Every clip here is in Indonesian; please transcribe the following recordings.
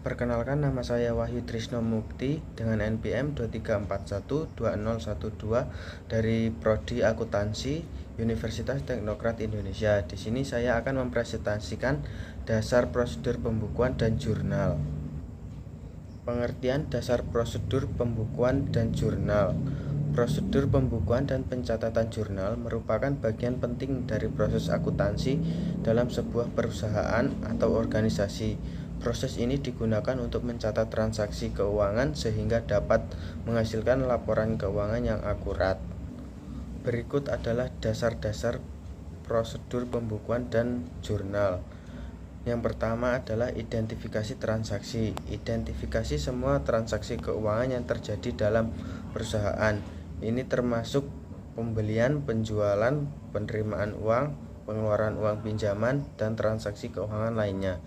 Perkenalkan, nama saya Wahyu Trisno Mukti dengan NPM 23412012 dari Prodi Akuntansi Universitas Teknokrat Indonesia. Di sini saya akan mempresentasikan dasar prosedur pembukuan dan jurnal. Pengertian dasar prosedur pembukuan dan jurnal. Prosedur pembukuan dan pencatatan jurnal merupakan bagian penting dari proses akuntansi dalam sebuah perusahaan atau organisasi. Proses ini digunakan untuk mencatat transaksi keuangan sehingga dapat menghasilkan laporan keuangan yang akurat. Berikut adalah dasar-dasar prosedur pembukuan dan jurnal. Yang pertama adalah identifikasi transaksi. Identifikasi semua transaksi keuangan yang terjadi dalam perusahaan. Ini termasuk pembelian, penjualan, penerimaan uang, pengeluaran uang pinjaman, dan transaksi keuangan lainnya.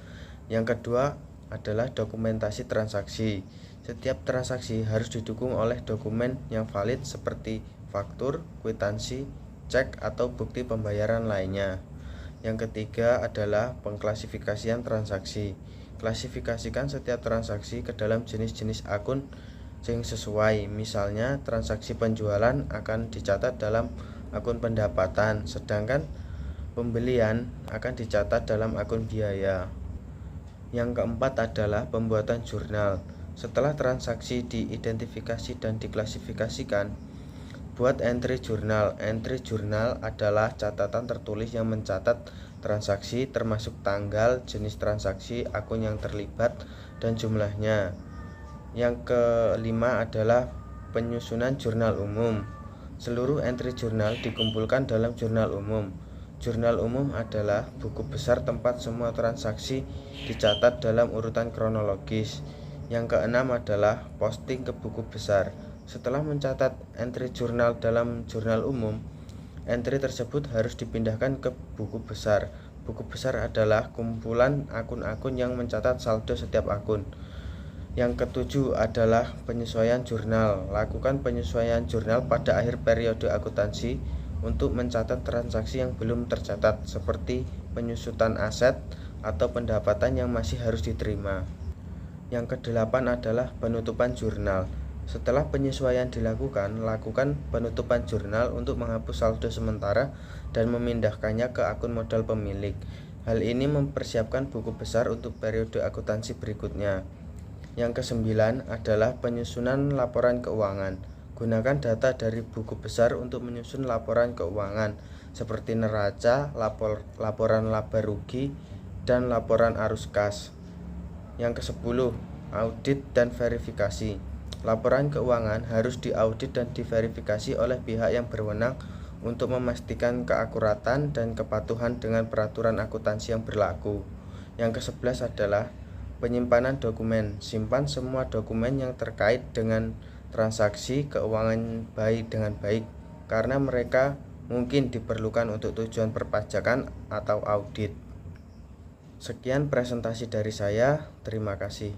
Yang kedua adalah dokumentasi transaksi. Setiap transaksi harus didukung oleh dokumen yang valid seperti faktur, kwitansi, cek, atau bukti pembayaran lainnya. Yang ketiga adalah pengklasifikasian transaksi. Klasifikasikan setiap transaksi ke dalam jenis-jenis akun yang sesuai. Misalnya, transaksi penjualan akan dicatat dalam akun pendapatan, sedangkan pembelian akan dicatat dalam akun biaya. Yang keempat adalah pembuatan jurnal. Setelah transaksi diidentifikasi dan diklasifikasikan, buat entry jurnal. Entry jurnal adalah catatan tertulis yang mencatat transaksi termasuk tanggal, jenis transaksi, akun yang terlibat, dan jumlahnya. Yang kelima adalah penyusunan jurnal umum. Seluruh entry jurnal dikumpulkan dalam jurnal umum. Jurnal umum adalah buku besar tempat semua transaksi dicatat dalam urutan kronologis. Yang keenam adalah posting ke buku besar. Setelah mencatat entry jurnal dalam jurnal umum, entry tersebut harus dipindahkan ke buku besar. Buku besar adalah kumpulan akun-akun yang mencatat saldo setiap akun. Yang ketujuh adalah penyesuaian jurnal. Lakukan penyesuaian jurnal pada akhir periode akuntansi untuk mencatat transaksi yang belum tercatat, seperti penyusutan aset atau pendapatan yang masih harus diterima. Yang kedelapan adalah penutupan jurnal. Setelah penyesuaian dilakukan, lakukan penutupan jurnal untuk menghapus saldo sementara dan memindahkannya ke akun modal pemilik. Hal ini mempersiapkan buku besar untuk periode akuntansi berikutnya. Yang kesembilan adalah penyusunan laporan keuangan. Gunakan data dari buku besar untuk menyusun laporan keuangan seperti neraca, laporan laba rugi, dan laporan arus kas. Yang kesepuluh, audit dan verifikasi. Laporan keuangan harus diaudit dan diverifikasi oleh pihak yang berwenang untuk memastikan keakuratan dan kepatuhan dengan peraturan akuntansi yang berlaku. Yang ke-11 adalah penyimpanan dokumen. Simpan semua dokumen yang terkait dengan transaksi keuangan dengan baik, karena mereka mungkin diperlukan untuk tujuan perpajakan atau audit. Sekian presentasi dari saya, terima kasih.